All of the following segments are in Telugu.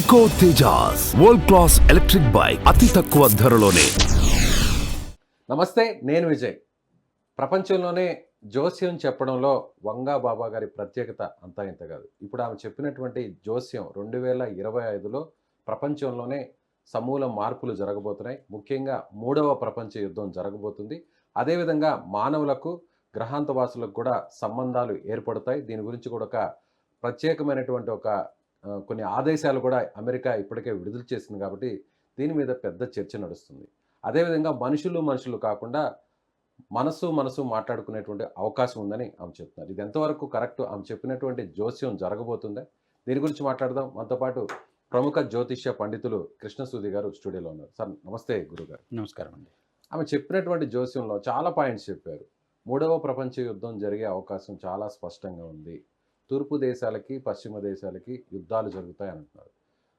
Eco Tejas world class electric bike అతి తక్కువ ధరలోనే. నమస్తే, నేను విజయ్. ప్రపంచంలోనే జోస్యం చెప్పడంలో వంగా బాబా గారి ప్రత్యేకత అంతా ఇంత కాదు. ఇప్పుడు ఆమె చెప్పినటువంటి జోస్యం 2025లో ప్రపంచంలోనే సమూల మార్పులు జరగబోతున్నాయి. ముఖ్యంగా మూడవ ప్రపంచ యుద్ధం జరగబోతుంది. అదేవిధంగా మానవులకు గ్రహాంతవాసులకు కూడా సంబంధాలు ఏర్పడతాయి. దీని గురించి కూడా ఒక ప్రత్యేకమైనటువంటి కొన్ని ఆదేశాలు కూడా అమెరికా ఇప్పటికే విడుదల చేసింది. కాబట్టి దీని మీద పెద్ద చర్చ నడుస్తుంది. అదేవిధంగా మనుషులు కాకుండా మనసు మాట్లాడుకునేటువంటి అవకాశం ఉందని ఆమె చెప్తున్నారు. ఇది ఎంతవరకు కరెక్ట్? ఆమె చెప్పినటువంటి జోస్యం జరగబోతుందా? దీని గురించి మాట్లాడదాం. మనతో పాటు ప్రముఖ జ్యోతిష్య పండితులు కృష్ణసూది గారు స్టూడియోలో ఉన్నారు. సార్ నమస్తే గురుగారు. నమస్కారం అండి. ఆమె చెప్పినటువంటి జోస్యంలో చాలా పాయింట్స్ చెప్పారు. మూడవ ప్రపంచ యుద్ధం జరిగే అవకాశం చాలా స్పష్టంగా ఉంది. తూర్పు దేశాలకి పశ్చిమ దేశాలకి యుద్ధాలు జరుగుతాయి అంటున్నారు.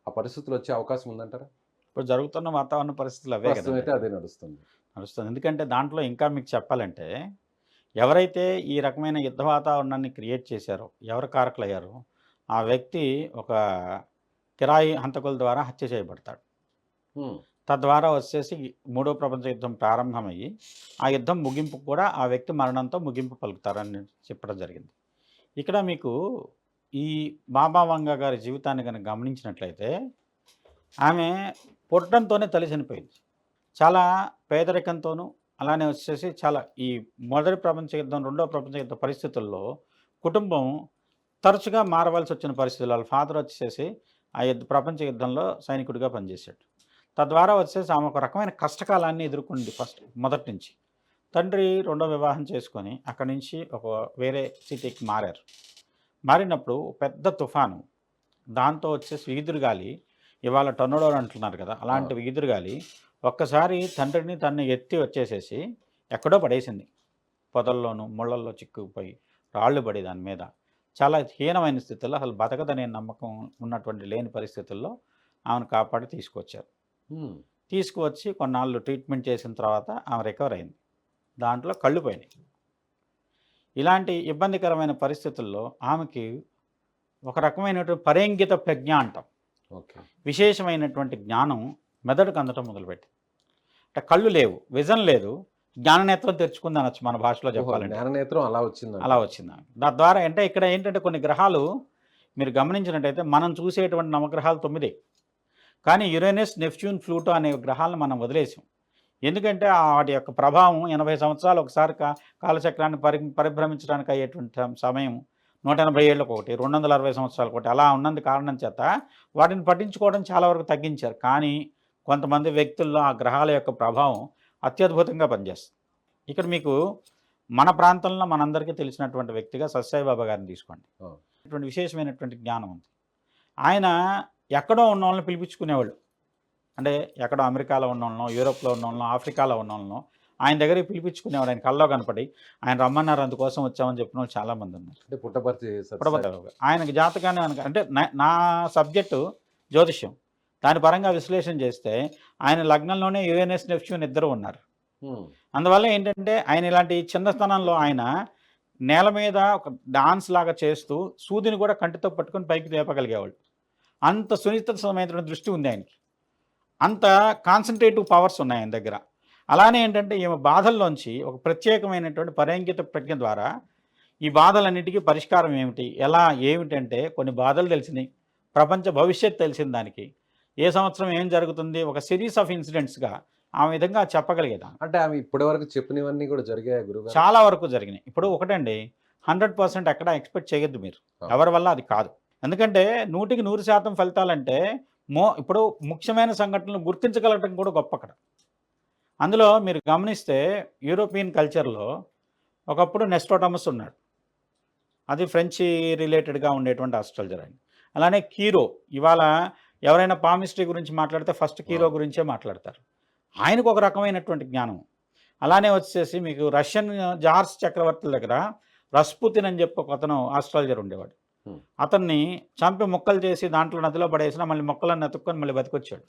ఆ పరిస్థితులు వచ్చే అవకాశం ఉందంటారా? ఇప్పుడు జరుగుతున్న వాతావరణ పరిస్థితులు అవే కదా అయితే అదే నడుస్తుంది. ఎందుకంటే దాంట్లో ఇంకా మీకు చెప్పాలంటే ఎవరైతే ఈ రకమైన యుద్ధ వాతావరణాన్ని క్రియేట్ చేశారో, ఎవరు కారకులయ్యారో ఆ వ్యక్తి ఒక కిరాయి హంతకుల ద్వారా హత్య చేయబడతాడు. తద్వారా వచ్చేసి మూడో ప్రపంచ యుద్ధం ప్రారంభమయ్యి ఆ యుద్ధం ముగింపు కూడా ఆ వ్యక్తి మరణంతో ముగింపు పలుకుతారని చెప్పడం జరిగింది. ఇక్కడ మీకు ఈ బాబా వంగా గారి జీవితాన్ని కనుక గమనించినట్లయితే ఆమె పుట్టడంతోనే తల్లి చనిపోయింది. చాలా పేదరికంతోనూ అలానే వచ్చేసి చాలా ఈ మొదటి ప్రపంచ యుద్ధం, రెండో ప్రపంచ యుద్ధ పరిస్థితుల్లో కుటుంబం తరచుగా మారవలసి వచ్చిన పరిస్థితులు. వాళ్ళ ఫాదర్ వచ్చేసి ఆ ప్రపంచ యుద్ధంలో సైనికుడిగా పనిచేశాడు. తద్వారా వచ్చేసి ఆమె ఒక రకమైన కష్టకాలాన్ని ఎదుర్కొంది మొదటి నుంచి. తండ్రి రెండో వివాహం చేసుకొని అక్కడి నుంచి ఒక వేరే సిటీకి మారినప్పుడు పెద్ద తుఫాను, దాంతో వచ్చేసి ఈదురుగాలి, ఇవాళ టొర్నడో అంటున్నారు కదా, అలాంటి ఈదురుగాలి ఒక్కసారి తండ్రిని తన్ని ఎత్తి వచ్చేసేసి ఎక్కడో పడేసింది. పొదల్లోనూ ముళ్ళల్లో చిక్కుకుపోయి రాళ్ళు పడి దాని మీద చాలా హీనమైన స్థితిలో, అసలు బతకదనే నమ్మకం ఉన్నటువంటి లేని పరిస్థితుల్లో ఆమెను కాపాడి తీసుకువచ్చి కొన్నాళ్ళు ట్రీట్మెంట్ చేసిన తర్వాత ఆమె రికవర్ అయింది. దాంట్లో కళ్ళు పోయినాయి. ఇలాంటి ఇబ్బందికరమైన పరిస్థితుల్లో ఆమెకి ఒక రకమైనటువంటి పరేంగిత ప్రజ్ఞ అంటాం, విశేషమైనటువంటి జ్ఞానం మెదడుకు అందటం మొదలుపెట్టింది. అంటే కళ్ళు లేవు, విజన్ లేదు, జ్ఞాననేత్రం తెరుచుకుంది అనొచ్చు మన భాషలో చెప్పాలంటే. జ్ఞాననేత్రం అలా వచ్చింది. తద్వారా అంటే ఇక్కడ ఏంటంటే కొన్ని గ్రహాలు మీరు గమనించినట్టయితే మనం చూసేటువంటి నవగ్రహాలు 9, కానీ యురేనస్, నెప్ట్యూన్, ప్లూటో అనే గ్రహాలను మనం వదిలేసాం. ఎందుకంటే వాటి యొక్క ప్రభావం 80 సంవత్సరాలు ఒకసారి కాలచక్రాన్ని పరిభ్రమించడానికి అయ్యేటువంటి సమయం 180 ఏళ్ళకు ఒకటి, 260 సంవత్సరాలకు ఒకటి, అలా ఉన్నందు కారణం చేత వాటిని పట్టించుకోవడం చాలా వరకు తగ్గించారు. కానీ కొంతమంది వ్యక్తుల్లో ఆ గ్రహాల యొక్క ప్రభావం అత్యద్భుతంగా పనిచేస్తుంది. ఇక్కడ మీకు మన ప్రాంతంలో మనందరికీ తెలిసినటువంటి వ్యక్తిగా సత్యసాయి బాబా గారిని తీసుకోండి. ఇటువంటి విశేషమైనటువంటి జ్ఞానం ఉంది. ఆయన ఎక్కడో ఉన్న వాళ్ళని పిలిపించుకునేవాళ్ళు. అంటే ఎక్కడో అమెరికాలో ఉన్న వాళ్ళనో, యూరోప్లో ఉన్న వాళ్ళనో, ఆఫ్రికాలో ఉన్న వాళ్ళనో ఆయన దగ్గరికి పిలిపించుకునేవాడు. ఆయన కల్లో కనపడి ఆయన రమ్మన్నారు, అందుకోసం వచ్చామని చెప్పిన వాళ్ళు చాలామంది ఉన్నారు. అంటే పుట్టపర్తి ఆయనకి జాతకాన్ని అంటే నా సబ్జెక్టు జ్యోతిష్యం, దాని పరంగా విశ్లేషణ చేస్తే ఆయన లగ్నంలోనే యురేనస్, నెప్ట్యూన్ ఇద్దరు ఉన్నారు. అందువల్ల ఏంటంటే ఆయన ఇలాంటి చిన్న స్థానంలో ఆయన నేల మీద ఒక డాన్స్ లాగా చేస్తూ సూదిని కూడా కంటితో పట్టుకొని పైకి లేపగలిగేవాళ్ళు. అంత సునిశ్చితమైనటువంటి దృష్టి ఉంది ఆయనకి, అంత కాన్సన్ట్రేటివ్ పవర్స్ ఉన్నాయి ఆయన దగ్గర. అలానే ఏంటంటే ఈమె బాధల్లోంచి ఒక ప్రత్యేకమైనటువంటి పరేంగిత ప్రజ్ఞ ద్వారా ఈ బాధలన్నిటికీ పరిష్కారం ఏమిటంటే కొన్ని బాధలు తెలిసినాయి, ప్రపంచ భవిష్యత్తు తెలిసిన దానికి ఏ సంవత్సరం ఏం జరుగుతుంది, ఒక సిరీస్ ఆఫ్ ఇన్సిడెంట్స్గా ఆ విధంగా చెప్పగలిగేదాన్ని. అంటే ఆమె ఇప్పటి వరకు చెప్పినవన్నీ కూడా జరిగాయి గురుగారు? చాలా వరకు జరిగినాయి. ఇప్పుడు ఒకటండి, 100% ఎక్కడ ఎక్స్పెక్ట్ చేయొద్దు మీరు, ఎవరి వల్ల అది కాదు. ఎందుకంటే 100కి 100% ఫలితాలంటే ఇప్పుడు ముఖ్యమైన సంఘటనలు గుర్తించగలగడం కూడా గొప్ప అక్కడ. అందులో మీరు గమనిస్తే యూరోపియన్ కల్చర్లో ఒకప్పుడు నెస్ట్రోటమస్ ఉన్నాడు, అది ఫ్రెంచ్ రిలేటెడ్గా ఉండేటువంటి ఆస్ట్రాలజర్ ఆయన. అలానే కీరో, ఇవాళ ఎవరైనా పామిస్ట్రీ గురించి మాట్లాడితే ఫస్ట్ కీరో గురించే మాట్లాడతారు. ఆయనకు ఒక రకమైనటువంటి జ్ఞానం. అలానే వచ్చేసి మీకు రష్యన్ జార్స్ చక్రవర్తుల దగ్గర రస్పుతిన్ అని చెప్పి ఒక అతను ఆస్ట్రాలజర్ ఉండేవాడు. అతన్ని చంపి మొక్కలు చేసి దాంట్లో నదిలో పడేసినా మళ్ళీ మొక్కలను ఎత్తుక్కొని మళ్ళీ బతికొచ్చాడు.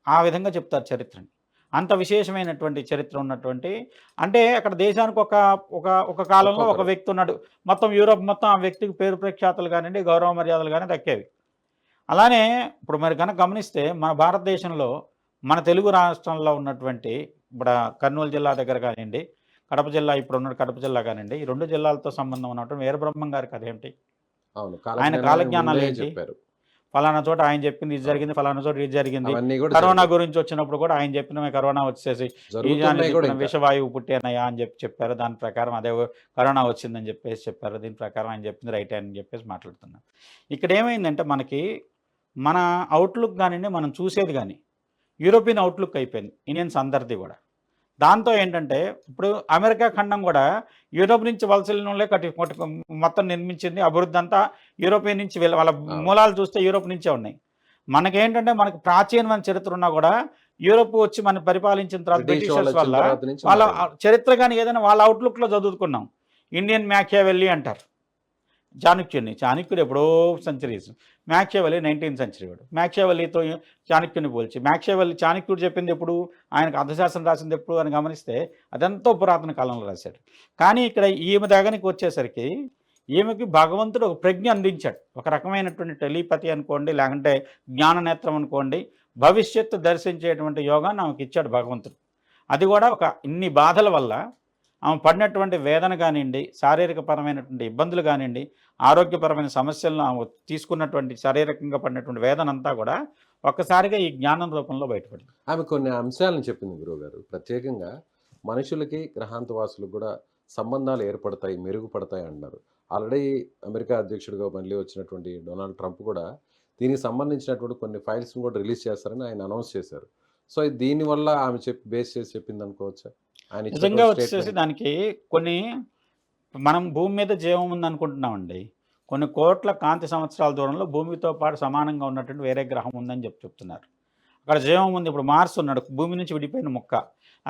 ఆ విధంగా చెప్తారు చరిత్రని. అంత విశేషమైనటువంటి చరిత్ర ఉన్నటువంటి, అంటే అక్కడ దేశానికి ఒక కాలంలో ఒక వ్యక్తి ఉన్నాడు. మొత్తం యూరోప్ మొత్తం ఆ వ్యక్తికి పేరు ప్రఖ్యాతలు కానివ్వండి, గౌరవ మర్యాదలు కానీ దక్కేవి. అలానే ఇప్పుడు మరి కనుక గమనిస్తే మన భారతదేశంలో మన తెలుగు రాష్ట్రంలో ఉన్నటువంటి ఇప్పుడు కర్నూలు జిల్లా దగ్గర కానివ్వండి, కడప జిల్లా ఇప్పుడున్న కడప జిల్లా కానివ్వండి, ఈ 2 జిల్లాలతో సంబంధం ఉన్నటువంటి వీరబ్రహ్మం గారి కథ ఏమిటి? అవును. ఆయన కాలజ్ఞానాన్ని కాలజ్ఞానాలు ముందే ఏంటి? చెప్పారు. ఫలానా చోట ఆయన చెప్పింది ఇది అవును. జరిగింది, ఫలానా చోట ఇది జరిగింది. అవన్నీ కూడా కరోనా జరిగాయి. గురించి వచ్చినప్పుడు కూడా ఆయన చెప్పినవి కరోనా వచ్చేసి జరుగుతున్నాయి కూడా ఇంకా. విషవాయువు పుట్టేనయ్యా అని చెప్పారు. దాని ప్రకారం అదే కరోనా వచ్చిందని చెప్పేసి చెప్పారు. దీని ప్రకారం ఆయన చెప్పింది రైటే అని చెప్పేసి మాట్లాడుతున్నారు. ఇక్కడ ఏమైందంటే మనకి మన అవుట్లుక్ కానివ్వండి, మనం చూసేది కానీ యూరోపియన్ అవుట్లుక్ అయిపోయింది ఇండియన్స్ అందరిది కూడా. దాంతో ఏంటంటే ఇప్పుడు అమెరికా ఖండం కూడా యూరోప్ నుంచి వలసలే మొత్తం నిర్మించింది. అభివృద్ధి అంతా యూరోపియన్ నుంచి వాళ్ళ మూలాలు చూస్తే యూరోప్ నుంచే ఉన్నాయి. మనకేంటంటే మనకి ప్రాచీనమైన చరిత్ర ఉన్నా కూడా యూరోప్ వచ్చి మనం పరిపాలించిన తర్వాత బ్రిటిషర్స్ వల్ల వాళ్ళ చరిత్ర కానీ ఏదైనా వాళ్ళ అవుట్లుక్లో చదువుకున్నాం. ఇండియన్ మ్యాకియావెల్లీ అంటారు చాణక్యుడు ఎప్పుడో సెంచరీస్. మ్యాకియావెల్లీ 19th century వాడు. మ్యాకియావెల్లీతో చాణక్యుని పోల్చి చాణక్యుడు చెప్పింది ఎప్పుడు, ఆయనకు అర్థశాస్త్రం రాసింది ఎప్పుడు అని గమనిస్తే అదెంతో పురాతన కాలంలో రాశాడు. కానీ ఇక్కడ ఈమె దగ్గరికి వచ్చేసరికి ఈమెకి భగవంతుడు ఒక ప్రజ్ఞ అందించాడు. ఒక రకమైనటువంటి టెలిపతి అనుకోండి, లేకుంటే జ్ఞాననేత్రం అనుకోండి, భవిష్యత్తు దర్శించేటువంటి యోగాన్ని ఆమెకి ఇచ్చాడు భగవంతుడు. అది కూడా ఒక ఇన్ని బాధల వల్ల ఆమె పడినటువంటి వేదన కానివ్వండి, శారీరకపరమైనటువంటి ఇబ్బందులు కానివ్వండి, ఆరోగ్యపరమైన సమస్యలను ఆమె తీసుకున్నటువంటి శారీరకంగా పడినటువంటి వేదన అంతా కూడా ఒక్కసారిగా ఈ జ్ఞానం రూపంలో బయటపడింది. ఆమె కొన్ని అంశాలను చెప్పింది గురువుగారు. ప్రత్యేకంగా మనుషులకి గ్రహాంతవాసులకు కూడా సంబంధాలు ఏర్పడతాయి, మెరుగుపడతాయి అన్నారు. ఆల్రెడీ అమెరికా అధ్యక్షుడిగా మళ్ళీ వచ్చినటువంటి డొనాల్డ్ ట్రంప్ కూడా దీనికి సంబంధించినటువంటి కొన్ని ఫైల్స్ని కూడా రిలీజ్ చేస్తారని ఆయన అనౌన్స్ చేశారు. సో దీనివల్ల ఆమె బేస్ చేసి చెప్పింది అనుకోవచ్చా? నిజంగా వచ్చేసి దానికి కొన్ని మనం భూమి మీద జీవం ఉందనుకుంటున్నామండి. కొన్ని కోట్ల కాంతి సంవత్సరాల దూరంలో భూమితో పాటు సమానంగా ఉన్నటువంటి వేరే గ్రహం ఉందని చెప్తున్నారు. అక్కడ జీవం ఉంది. ఇప్పుడు మార్స్ ఉన్నాడు, భూమి నుంచి విడిపోయిన ముక్క.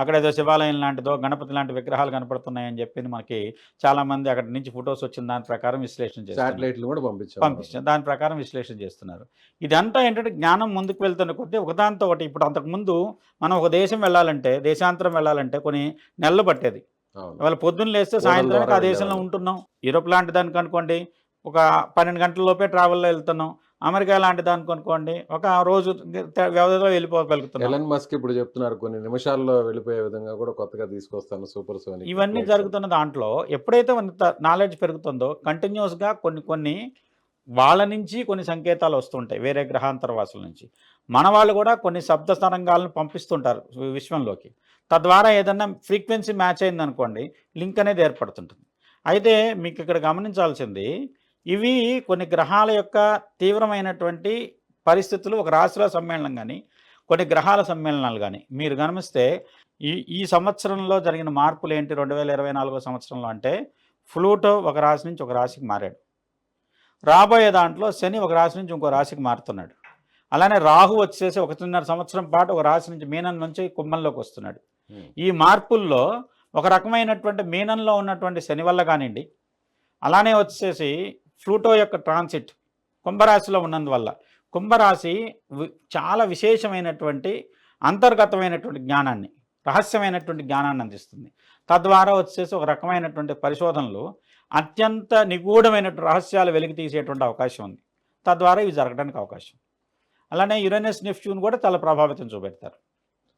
అక్కడ ఏదో శివాలయం లాంటిదో గణపతి లాంటి విగ్రహాలు కనపడుతున్నాయని చెప్పి మనకి చాలామంది అక్కడ నుంచి ఫొటోస్ వచ్చిన దాని ప్రకారం విశ్లేషణ పంపించారు. దాని ప్రకారం విశ్లేషణ చేస్తున్నారు. ఇదంతా ఏంటంటే జ్ఞానం ముందుకు వెళ్తున్న కొద్దీ ఒకదానితో ఒకటి. ఇప్పుడు అంతకుముందు మనం ఒక దేశం వెళ్ళాలంటే, దేశాంతరం వెళ్ళాలంటే కొన్ని నెలలు పట్టేది. ఇవాళ పొద్దున్న లేస్తే సాయంత్రానికి ఆ దేశంలో ఉంటున్నాం. యూరోప్ లాంటి దానికి అనుకోండి ఒక 12 గంటల లోపే ట్రావెల్లో వెళ్తున్నాం. అమెరికా లాంటి దానికి అనుకోండి ఒక రోజు వ్యవధిలో వెళ్ళిపోగలుగుతున్నాం. ఎలన్ మస్క్ ఇప్పుడు చెప్తున్నారు కొన్ని నిమిషాల్లో వెళ్ళిపోయే విధంగా కూడా కొత్తగా తీసుకొస్తాను సూపర్ సోనిక్. ఇవన్నీ జరుగుతున్న దాంట్లో ఎప్పుడైతే నాలెడ్జ్ పెరుగుతుందో కంటిన్యూస్గా కొన్ని వాళ్ళ నుంచి కొన్ని సంకేతాలు వస్తుంటాయి వేరే గ్రహాంతరవాసుల నుంచి. మన వాళ్ళు కూడా కొన్ని శబ్ద తరంగాలను పంపిస్తుంటారు విశ్వంలోకి. తద్వారా ఏదన్నా ఫ్రీక్వెన్సీ మ్యాచ్ అయిందనుకోండి లింక్ అనేది ఏర్పడుతుంటుంది. అయితే మీకు ఇక్కడ గమనించాల్సింది, ఇవి కొన్ని గ్రహాల యొక్క తీవ్రమైనటువంటి పరిస్థితులు ఒక రాశిలో సమ్మేళనం కానీ కొన్ని గ్రహాల సమ్మేళనాలు కానీ మీరు గమనిస్తే ఈ సంవత్సరంలో జరిగిన మార్పులు ఏంటి 2024 సంవత్సరంలో అంటే ఫ్లూటో ఒక రాశి నుంచి ఒక రాశికి మారాడు. రాబోయే దాంట్లో శని ఒక రాశి నుంచి ఇంకో రాశికి మారుతున్నాడు. అలానే రాహు వచ్చేసి 1.5 సంవత్సరం పాటు ఒక రాశి నుంచి మీనం నుంచి కుంభంలోకి వస్తున్నాడు. ఈ మార్పుల్లో ఒక రకమైనటువంటి మీనంలో ఉన్నటువంటి శని వల్ల కానివ్వండి, అలానే వచ్చేసి ఫ్లూటో యొక్క ట్రాన్సిట్ కుంభరాశిలో ఉన్నందువల్ల కుంభరాశి చాలా విశేషమైనటువంటి అంతర్గతమైనటువంటి జ్ఞానాన్ని, రహస్యమైనటువంటి జ్ఞానాన్ని అందిస్తుంది. తద్వారా వచ్చేసి ఒక రకమైనటువంటి పరిశోధనలు అత్యంత నిగూఢమైనటువంటి రహస్యాలు వెలికి తీసేటువంటి అవకాశం ఉంది. తద్వారా ఇవి జరగడానికి అవకాశం. అలానే యురేనస్ నెప్ట్యూన్ కూడా చాలా ప్రభావితం చూపెడతారు.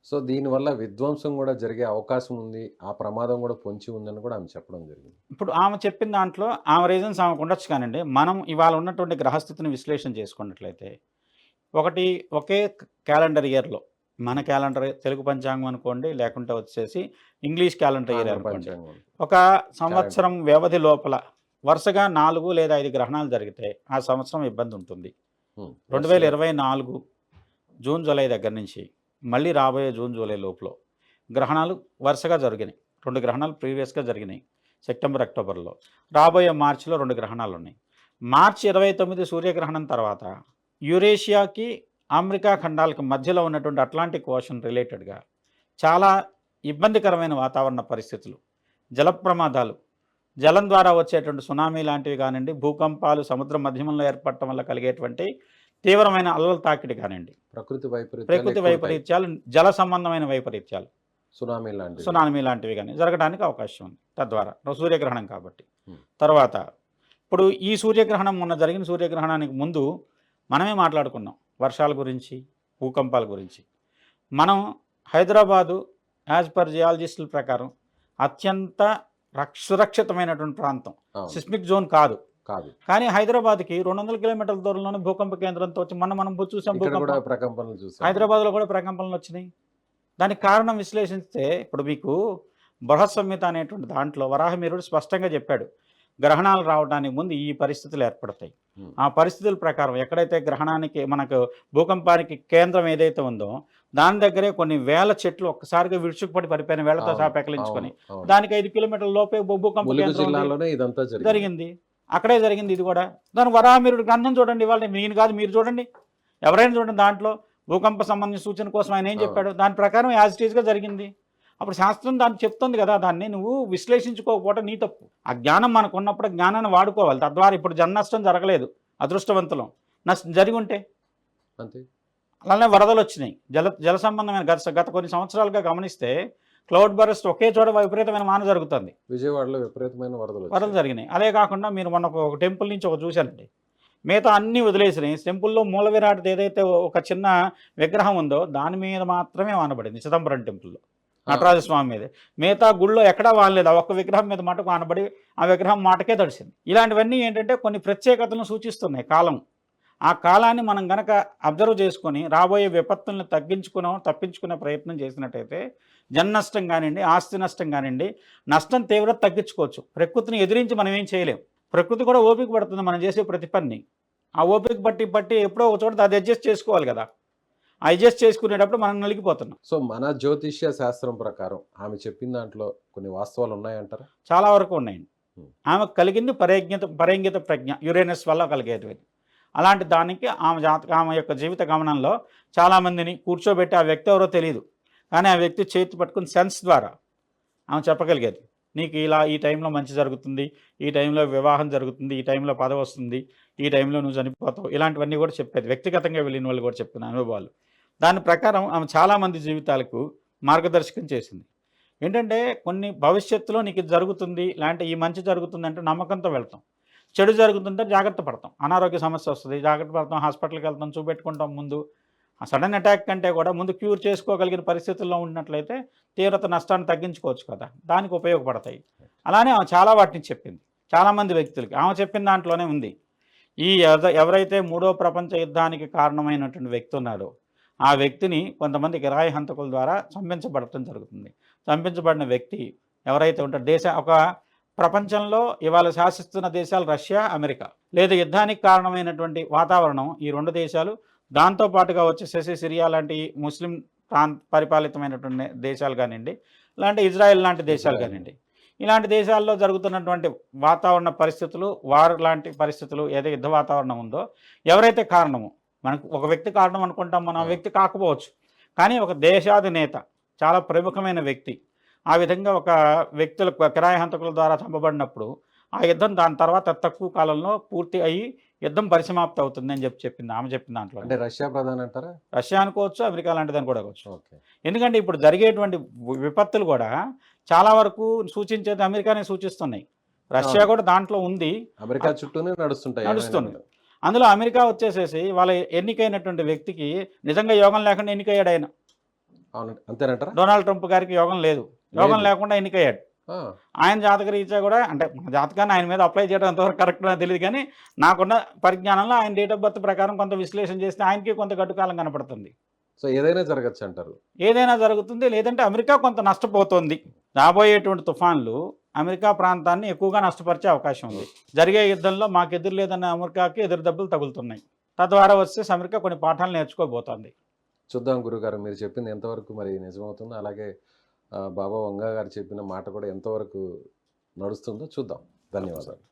సో దీనివల్ల విధ్వంసం కూడా జరిగే అవకాశం ఉంది, ఆ ప్రమాదం కూడా పొంచి ఉందని కూడా ఆమె చెప్పడం జరిగింది. ఇప్పుడు ఆమె చెప్పిన దాంట్లో ఆమె రీజన్స్ ఆమెకు ఉండొచ్చు కానండి. మనం ఇవాళ ఉన్నటువంటి గ్రహస్థితిని విశ్లేషణ చేసుకున్నట్లయితే ఒకే క్యాలెండర్ ఇయర్లో మన క్యాలెండర్ తెలుగు పంచాంగం అనుకోండి, లేకుంటే వచ్చేసి ఇంగ్లీష్ క్యాలెండర్ ఇయర్ అనుకోండి, ఒక సంవత్సరం వ్యవధి లోపల వరుసగా 4 లేదా 5 గ్రహణాలు జరిగితే ఆ సంవత్సరం ఇబ్బంది ఉంటుంది. 2024 జూన్ జూలై దగ్గర నుంచి మళ్ళీ రాబోయే జూన్ జూలై లోపల గ్రహణాలు వరుసగా జరిగినాయి. 2 గ్రహణాలు ప్రీవియస్గా జరిగినాయి సెప్టెంబర్ అక్టోబర్లో. రాబోయే మార్చిలో 2 గ్రహణాలు ఉన్నాయి. మార్చి 29 సూర్యగ్రహణం తర్వాత యురేషియాకి అమెరికా ఖండాలకు మధ్యలో ఉన్నటువంటి అట్లాంటిక్ ఓషన్ రిలేటెడ్గా చాలా ఇబ్బందికరమైన వాతావరణ పరిస్థితులు, జల ప్రమాదాలు, జలం ద్వారా వచ్చేటువంటి సునామీ లాంటివి కానివ్వండి, భూకంపాలు, సముద్ర మధ్యమంలో ఏర్పడటం వల్ల కలిగేటువంటి తీవ్రమైన అల్లల తాకిడి కానివ్వండి, ప్రకృతి వైపరీత్యాలు, జల సంబంధమైన వైపరీత్యాలు, సునామీ లాంటివి కానీ జరగడానికి అవకాశం ఉంది. తద్వారా సూర్యగ్రహణం కాబట్టి. తర్వాత ఇప్పుడు ఈ సూర్యగ్రహణం మొన్న జరిగిన సూర్యగ్రహణానికి ముందు మనమే మాట్లాడుకున్నాం వర్షాల గురించి, భూకంపాల గురించి. మనం హైదరాబాదు యాజ్ పర్ జియాలజిస్టుల ప్రకారం అత్యంత సురక్షితమైనటువంటి ప్రాంతం, అవును. సిస్మిక్ జోన్ కాదు. కాదు. కానీ హైదరాబాద్కి 200 కిలోమీటర్ల దూరంలోనే భూకంప కేంద్రంతో వచ్చి మనం చూసాం ఇక్కడ కూడా భూకంపం. ప్రకంపనలు చూసాం. హైదరాబాద్లో కూడా ప్రకంపనలు వచ్చినాయి. దానికి కారణం విశ్లేషిస్తే ఇప్పుడు మీకు బృహత్ సంహిత అనేటువంటి దాంట్లో వరాహమిహిరుడు స్పష్టంగా చెప్పాడు, గ్రహణాలు రావడానికి ముందు ఈ పరిస్థితులు ఏర్పడతాయి. ఆ పరిస్థితుల ప్రకారం ఎక్కడైతే గ్రహణానికి మనకు భూకంపానికి కేంద్రం ఏదైతే ఉందో దాని దగ్గరే కొన్ని వేల చెట్లు ఒక్కసారిగా విడుచుకుపడి పడిపోయిన వేళ్లతో అవును, సాపెకలించుకొని అవును, అవును. దానికి 5 కిలోమీటర్ల లోపే భూకంప ములుగు కేంద్రం ఉంది. జిల్లాలోనే ఇదంతా జరిగింది. అక్కడే జరిగింది ఇది కూడా. దాని వరాహమిహిరుడు గ్రంథం చూడండి, ఇవాళ నేను కాదు మీరు చూడండి, ఎవరైనా చూడండి, దాంట్లో భూకంప సంబంధించిన సూచన కోసం ఆయన ఏం చెప్పాడు, దాని ప్రకారం యాజ్ ఇట్ ఈజ్గా జరిగింది. అప్పుడు శాస్త్రం దాన్ని చెప్తుంది కదా, దాన్ని నువ్వు విశ్లేషించుకోకపోవడం నీ తప్పు. ఆ జ్ఞానం మనకు ఉన్నప్పుడు జ్ఞానాన్ని వాడుకోవాలి. తద్వారా ఇప్పుడు జన నష్టం జరగలేదు, అదృష్టవంతులం. నష్టం జరిగి ఉంటే అంతే. అలానే వరదలు వచ్చినాయి, జల సంబంధమైన గత కొన్ని సంవత్సరాలుగా గమనిస్తే క్లౌడ్ బరస్ట్ ఒకే చోట విపరీతమైన వాన జరుగుతుంది. విజయవాడలో విపరీతమైన వరదలు జరిగినాయి. అదే కాకుండా మీరు మొన్న ఒక టెంపుల్ నుంచి ఒక చూశానండి, మిగతా అన్నీ వదిలేసినాయి. టెంపుల్లో మూల విరాట్ ఏదైతే ఒక చిన్న విగ్రహం ఉందో దాని మీద మాత్రమే వానబడింది, చిదంబరం టెంపుల్లో నటరాజస్వామి మీద. మిగతా గుళ్ళో ఎక్కడా వానలేదు, ఆ ఒక్క విగ్రహం మీద మటుకు వానబడి ఆ విగ్రహం మాటకే తడిసింది. ఇలాంటివన్నీ ఏంటంటే కొన్ని ప్రత్యేకతలను సూచిస్తున్నాయి కాలం. ఆ కాలాన్ని మనం గనక అబ్జర్వ్ చేసుకొని రాబోయే విపత్తులను తప్పించుకునే ప్రయత్నం చేసినట్టయితే జన నష్టం కానివ్వండి, ఆస్తి నష్టం కానివ్వండి, నష్టం తీవ్రత తగ్గించుకోవచ్చు. ప్రకృతిని ఎదిరించి మనం ఏం చేయలేం. ప్రకృతి కూడా ఓపిక పడుతుంది మనం చేసే ప్రతి పని. ఆ ఓపిక బట్టి ఎప్పుడో ఒక చోట అది అడ్జస్ట్ చేసుకోవాలి కదా. అడ్జస్ట్ చేసుకునేటప్పుడు మనం నలిగిపోతున్నాం. సో మన జ్యోతిష్య శాస్త్రం ప్రకారం ఆమె చెప్పిన దాంట్లో కొన్ని వాస్తవాలు ఉన్నాయంటారా? చాలా వరకు ఉన్నాయండి. ఆమెకు కలిగింది పరేంగిత ప్రజ్ఞ, యురేనస్ వల్ల కలిగేది. అలాంటి దానికి ఆమె యొక్క జీవిత గమనంలో చాలామందిని కూర్చోబెట్టి ఆ వ్యక్తి ఎవరో తెలియదు, కానీ ఆ వ్యక్తి చేతి పట్టుకుని సెన్స్ ద్వారా ఆమె చెప్పగలిగేది, నీకు ఇలా ఈ టైంలో మంచి జరుగుతుంది, ఈ టైంలో వివాహం జరుగుతుంది, ఈ టైంలో పదవి వస్తుంది, ఈ టైంలో నువ్వు చనిపోతావు, ఇలాంటివన్నీ కూడా చెప్పేది. వ్యక్తిగతంగా వెళ్ళిన వాళ్ళు కూడా చెప్పిన అనుభవాలు. దాని ప్రకారం ఆమె చాలామంది జీవితాలకు మార్గదర్శకం చేసింది. ఏంటంటే కొన్ని భవిష్యత్తులో నీకు ఇది జరుగుతుంది, లేదంటే ఈ మంచి జరుగుతుంది అంటే నమ్మకంతో వెళ్తాం, చెడు జరుగుతుంటే జాగ్రత్త పడతాం, అనారోగ్య సమస్య వస్తుంది జాగ్రత్త పడతాం, హాస్పిటల్కి వెళ్తాం, చూపెట్టుకుంటాం. ముందు ఆ సడన్ అటాక్ కంటే కూడా ముందు క్యూర్ చేసుకోగలిగిన పరిస్థితుల్లో ఉన్నట్లయితే తీవ్రత నష్టాన్ని తగ్గించుకోవచ్చు కదా, దానికి ఉపయోగపడతాయి. అలానే ఆమె చాలా వాటిని చెప్పింది చాలామంది వ్యక్తులకి. ఆమె చెప్పిన దాంట్లోనే ఉంది, ఈ ఎవరైతే 3వ ప్రపంచ యుద్ధానికి కారణమైనటువంటి వ్యక్తి ఉన్నాడో ఆ వ్యక్తిని కొంతమంది కిరాయి హంతకుల ద్వారా చంపించబడటం జరుగుతుంది. చంపించబడిన వ్యక్తి ఎవరైతే ఉంటారో ఒక ప్రపంచంలో ఇవాళ శాసిస్తున్న దేశాలు రష్యా, అమెరికా. లేదా యుద్ధానికి కారణమైనటువంటి వాతావరణం ఈ 2 దేశాలు, దాంతోపాటుగా వచ్చేసేసి సిరియా లాంటి ముస్లిం పరిపాలితమైనటువంటి దేశాలు కానివ్వండి, ఇలాంటి ఇజ్రాయెల్ లాంటి దేశాలు కానివ్వండి. ఇలాంటి దేశాల్లో జరుగుతున్నటువంటి వాతావరణ పరిస్థితులు, వారు లాంటి పరిస్థితులు, ఏదో యుద్ధ వాతావరణం ఉందో ఎవరైతే కారణమో, మనకు ఒక వ్యక్తి కారణం అనుకుంటాం, మనం ఆ వ్యక్తి కాకపోవచ్చు, కానీ ఒక దేశాధినేత, చాలా ప్రముఖమైన వ్యక్తి ఆ విధంగా ఒక వ్యక్తుల కిరాయి హంతకుల ద్వారా చంపబడినప్పుడు ఆ యుద్ధం దాని తర్వాత తక్కువ కాలంలో పూర్తి అయ్యి యుద్ధం పరిసమాప్తి అవుతుంది అని చెప్పింది ఆమె చెప్పిన దాంట్లో. అంటే రష్యా ప్రధాని అంటారా? రష్యా అనుకోవచ్చు, అమెరికా లాంటిదని కూడా కావచ్చు. ఓకే. ఎందుకంటే ఎందుకంటే ఇప్పుడు జరిగేటువంటి విపత్తులు కూడా చాలా వరకు సూచించేది అమెరికానే సూచిస్తున్నాయి. రష్యా కూడా దాంట్లో ఉంది, అమెరికా చుట్టూనే నడుస్తుంది. అందులో అమెరికా వచ్చేసేసి వాళ్ళ ఎన్నికైనటువంటి వ్యక్తికి నిజంగా యోగం లేకుండా ఎన్నికయ్యాడు ఆయన. అంతేనంటారా? డొనాల్డ్ ట్రంప్ గారికి యోగం లేదు, యోగం లేకుండా ఎన్నికయ్యాడు. ఆయన జాతక రీత్యా కూడా, అంటే మన జాతకాన్ని ఆయన మీద అప్లై చేయడం ఎంతవరకు కరెక్ట్ నాకు తెలియదు, కానీ నాకున్న పరిజ్ఞానంలో ఆయన డేట్ ఆఫ్ బర్త్ ప్రకారం కొంత విశ్లేషణ చేస్తే ఆయనకి కొంత గడ్డుకాలం కనపడుతుంది. సో ఏదైనా జరగచ్చు అంటారు? ఏదైనా జరుగుతుంది, లేదంటే అమెరికా కొంత నష్టపోతుంది. రాబోయేటువంటి తుఫాన్లు అమెరికా ప్రాంతాన్ని ఎక్కువగా నష్టపరిచే అవకాశం ఉంది. జరిగే యుద్ధంలో మాకు ఎదురు లేదన్న అమెరికాకి ఎదురు దెబ్బలు తగులుతున్నాయి. తద్వారా వచ్చేసి అమెరికా కొన్ని పాఠాలు నేర్చుకోబోతోంది. చూద్దాం గురుగారు, మీరు చెప్పింది ఎంతవరకు మరి నిజమవుతుందో, అలాగే బాబా వంగా గారు చెప్పిన మాట కూడా ఎంతవరకు నడుస్తుందో చూద్దాం. ధన్యవాదాలు.